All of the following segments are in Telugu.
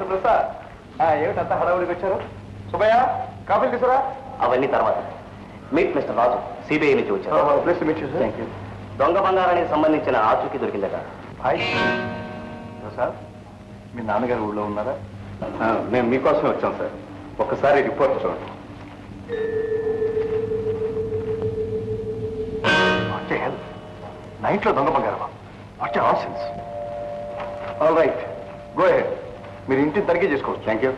మిస్టర్ ప్రసాద్, ఏమిటంతా హడావుడికి వచ్చారు? సుబ్బయ్య, కాఫీ తీసుకురా. అవన్నీ తర్వాత. మీట్ మిస్టర్ రాజు, సిబిఐ నుంచి వచ్చారు. Please meet you. Thank you. దొంగ బంగారానికి సంబంధించిన ఆచూకీ దొరికిందట. హాయ్ ప్రసాద్, మీ నాన్నగారు ఊళ్ళో ఉన్నారా? నేను మీకోసమే వచ్చాను సార్, ఒక్కసారి రిపోర్ట్ చూడండి. నా ఇంట్లో దొంగ బంగారమా? What all sense. All right, go ahead. మీరు ఇంటిని తనిఖీ చేసుకోవచ్చు. Thank you.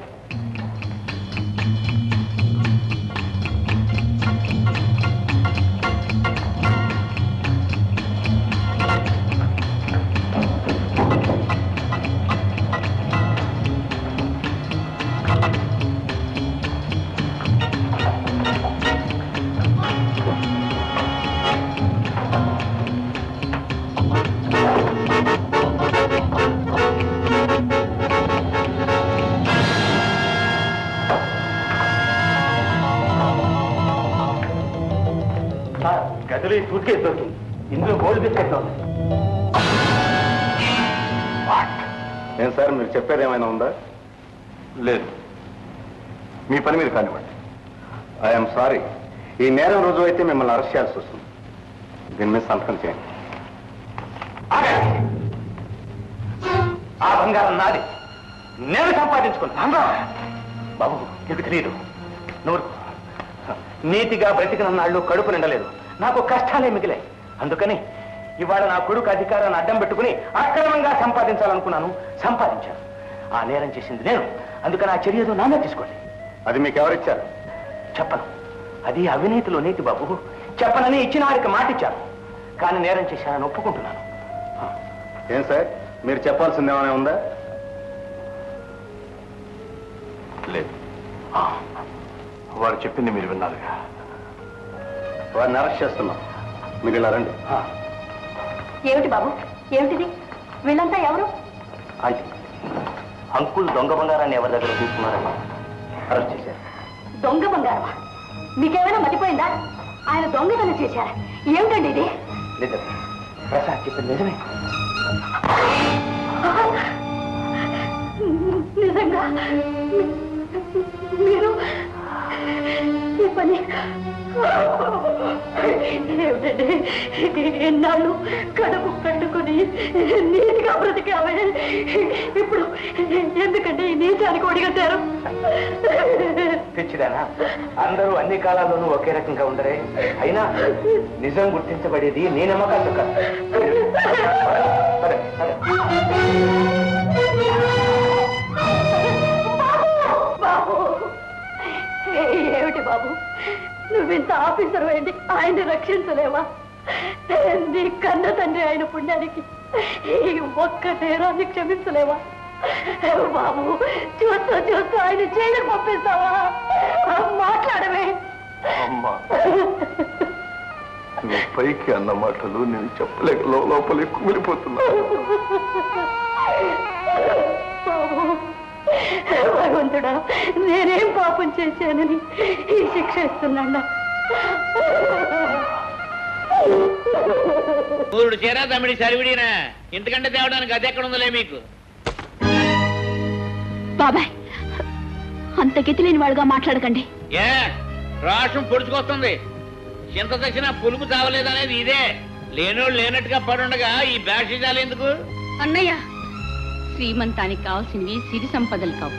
గదిలో ఈ సూట్ కేసు దొరికింది. ఇందులో గోల్డ్ బిస్కెట్ ఉంది. ఏం సార్, మీరు చెప్పేది ఏమైనా ఉందా? లేదు, మీ పని మీరు కానివ్వండి. ఐఎమ్ సారీ, ఈ నేరం రుజువు అయితే మిమ్మల్ని అరెస్ట్ చేయాల్సి వస్తుంది. దీని మీద సంతకం చేయండి. ఆ బంగారం నాది, నేను సంపాదించుకున్నా. బాబు, నీకు తెలియదు. నువ్వు నీతిగా బ్రతికినన్నాళ్ళు కడుపు నిండలేదు, నాకు కష్టాలే మిగిలాయి. అందుకని ఇవాళ నా కొడుకు అధికారాన్ని అడ్డం పెట్టుకుని అక్రమంగా సంపాదించాలనుకున్నాను, సంపాదించాను. ఆ నేరం చేసింది నేను, అందుకని ఆ చర్యతో నామే తీసుకోండి. అది మీకు ఎవరిచ్చారు? చెప్పను, అది అవినీతిలో నీతి బాబు. చెప్పనని ఇచ్చిన వారికి మాటిచ్చాను, కానీ నేరం చేశానని ఒప్పుకుంటున్నాను. ఏం సార్, మీరు చెప్పాల్సింది ఏమైనా ఉందా? లేదు, వారు చెప్పింది మీరు విన్నారుగా. వారిని అరెస్ట్ చేస్తున్నాం, మీరు ఇలా రండి. ఏమిటి బాబు, ఏమిటిది? వీళ్ళంతా ఎవరు? అంటే అంకుల్ దొంగ బంగారాన్ని ఎవరి దగ్గర తీసుకున్నారని అరెస్ట్ చేశారు. దొంగ బంగారమా? మీకేమైనా మర్చిపోయిందా? ఆయన దొంగతనం చేశారా? ఏమిటండి ఇది? నిజమే, ప్రసాద్ చెప్పింది నిజమే. నిజంగా మీరు ఈ పని ఏమిటండి? ఎన్నాళ్ళు కడుపు కట్టుకుని నీతిగా బ్రతికావే, ఇప్పుడు ఎందుకంటే ఈ నీచానికి ఒడిగట్టారు? పిచ్చిదానా, అందరూ అన్ని కాలాల్లోనూ ఒకే రకంగా ఉండరే. అయినా నిజం గుర్తించబడేది నీ నమ్మకాలు కాదు. ఏమిటి బాబు, నువ్వింత ఆఫీసర్ ఏంటి? ఆయన్ని రక్షించలేవా? నీ కన్న తండ్రి ఆయన పుణ్యానికి ఈ ఒక్క నేరాన్ని క్షమించలేవా బాబు? చూస్తూ చూస్తూ ఆయన జైలుకు పంపిస్తావా? మాట్లాడమే. అమ్మా, నువ్వు పైకి అన్న మాటలు నేను చెప్పలేక లోపల కుమిలిపోతున్నా. భగవంతుడా, నేనేం పాపం చేశానని ఈ శిక్ష ఇస్తున్నాడా? ఊరుడు చీరా తమిడి సరివిడినా, ఇంతకంటే తేవడానికి అది ఎక్కడ ఉందలే మీకు. బాబాయ్, అంత గతి లేని వాడుగా మాట్లాడకండి. ఏ రాష్ట్రం పొడుచుకొస్తుంది. చింత తెచ్చినా పులుపు తావలేదనేది ఇదే. లేనోళ్ళు లేనట్టుగా పడుండగా ఈ బ్యాషిజాలు ఎందుకు? అన్నయ్య, శ్రీమంతానికి కావాల్సినవి సిరి సంపదలు కావు,